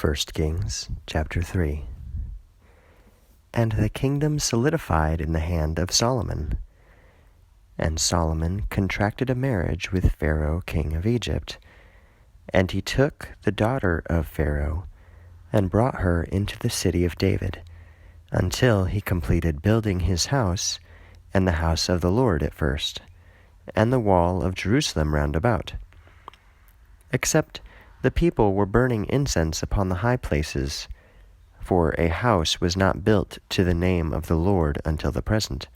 1 Kings chapter 3. And the kingdom solidified in the hand of Solomon. And Solomon contracted a marriage with Pharaoh king of Egypt. And he took the daughter of Pharaoh and brought her into the city of David, until he completed building his house, and the house of the Lord at first, and the wall of Jerusalem round about. Except the people were burning incense upon the high places, for a house was not built to the name of the Lord until the present.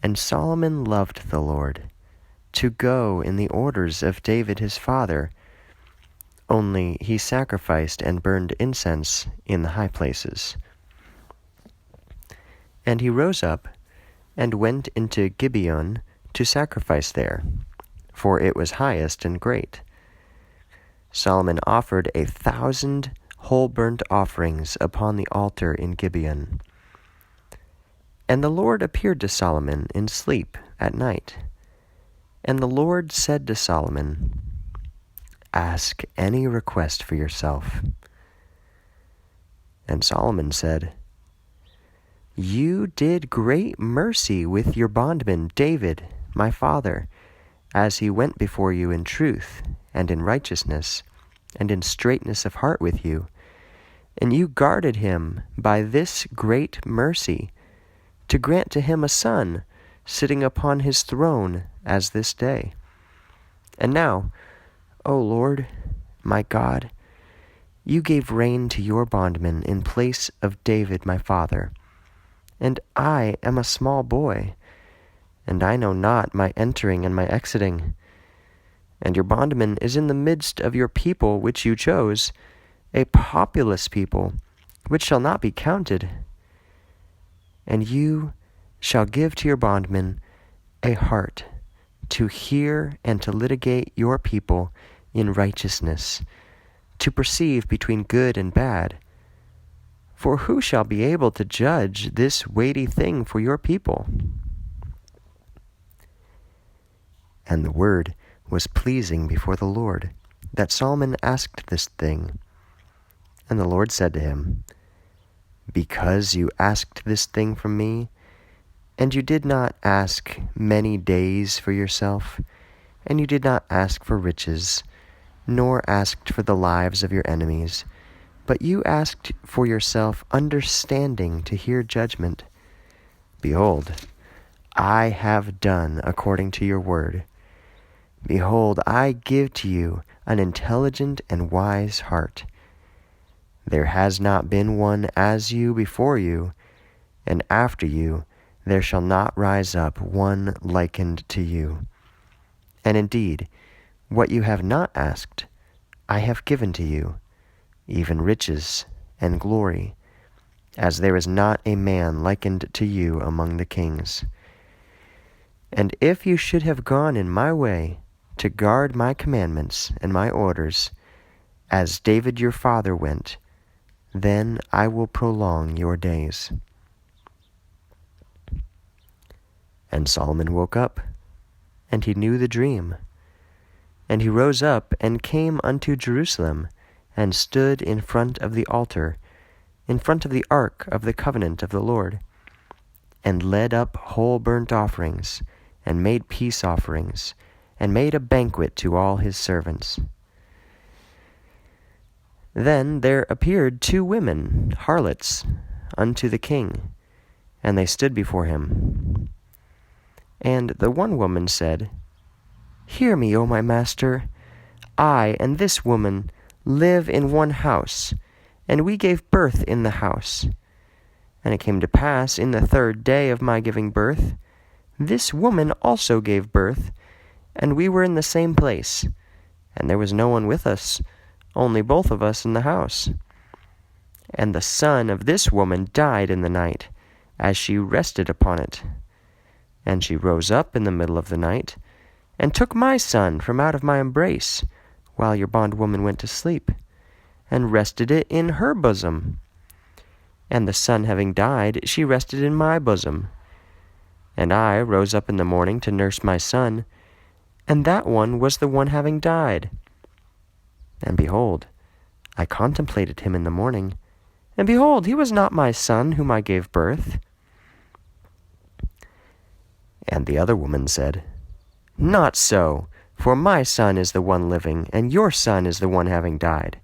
And Solomon loved the Lord, to go in the orders of David his father, only he sacrificed and burned incense in the high places. And he rose up and went into Gibeon to sacrifice there, for it was highest and great. Solomon offered 1,000 whole burnt offerings upon the altar in Gibeon. And the Lord appeared to Solomon in sleep at night. And the Lord said to Solomon, "Ask any request for yourself." And Solomon said, "You did great mercy with your bondman David, my father, as he went before you in truth and in righteousness and in straightness of heart with you. And you guarded him by this great mercy, to grant to him a son, sitting upon his throne as this day. And now, O Lord, my God, you gave rain to your bondman in place of David my father. And I am a small boy, and I know not my entering and my exiting. And your bondman is in the midst of your people which you chose, a populous people, which shall not be counted. And you shall give to your bondman a heart to hear and to litigate your people in righteousness, to perceive between good and bad. For who shall be able to judge this weighty thing for your people?" And the word was pleasing before the Lord, that Solomon asked this thing. And the Lord said to him, "Because you asked this thing from me, and you did not ask many days for yourself, and you did not ask for riches, nor asked for the lives of your enemies, but you asked for yourself understanding to hear judgment. Behold, I have done according to your word. Behold, I give to you an intelligent and wise heart. There has not been one as you before you, and after you there shall not rise up one likened to you. And indeed, what you have not asked, I have given to you, even riches and glory, as there is not a man likened to you among the kings. And if you should have gone in my way, to guard my commandments and my orders, as David your father went, then I will prolong your days." And Solomon woke up, and he knew the dream. And he rose up and came unto Jerusalem, and stood in front of the altar, in front of the ark of the covenant of the Lord, and led up whole burnt offerings, and made peace offerings, and made a banquet to all his servants. Then there appeared 2 women, harlots, unto the king, and they stood before him. And the one woman said, "Hear me, O my master. I and this woman live in one house, and we gave birth in the house. And it came to pass in the 3rd day of my giving birth, this woman also gave birth, and we were in the same place, and there was no one with us, only both of us in the house. And the son of this woman died in the night, as she rested upon it. And she rose up in the middle of the night, and took my son from out of my embrace, while your bondwoman went to sleep, and rested it in her bosom. And the son having died, she rested in my bosom. And I rose up in the morning to nurse my son, and that one was the one having died. And behold, I contemplated him in the morning, and behold, he was not my son whom I gave birth. And the other woman said, Not so, for my son is the one living, and your son is the one having died.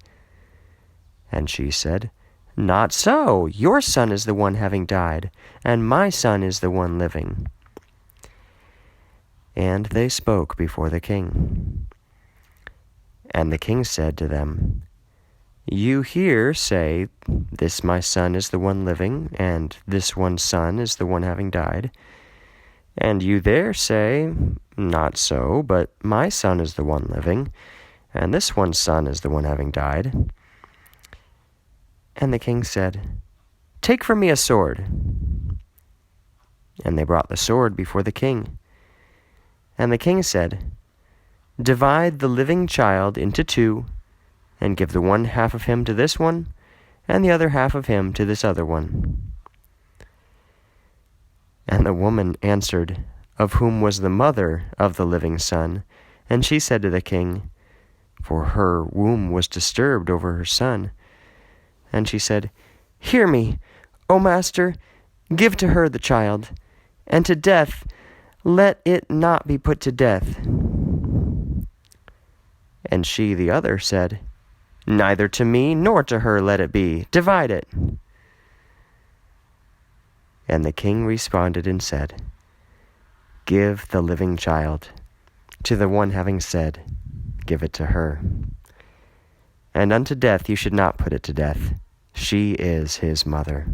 And she said, Not so, your son is the one having died, and my son is the one living. And they spoke before the king. And the king said to them, You here say, This my son is the one living, and this one son is the one having died. And you there say, Not so, but my son is the one living, and this one son is the one having died. And the king said, Take from me a sword. And they brought the sword before the king. And the king said, Divide the living child into two, and give the one half of him to this one, and the other half of him to this other one. And the woman answered, Of whom was the mother of the living son? And she said to the king, For her womb was disturbed over her son. And she said, Hear me, O master, give to her the child, and to death let it not be put to death. And she, the other, said, Neither to me nor to her let it be. Divide it. And the king responded and said, Give the living child to the one having said, Give it to her. And unto death you should not put it to death. She is his mother.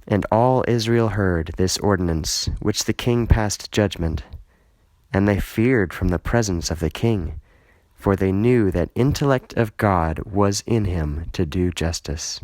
And all Israel heard this ordinance which the king passed judgment, and they feared from the presence of the king, for they knew that intellect of God was in him to do justice.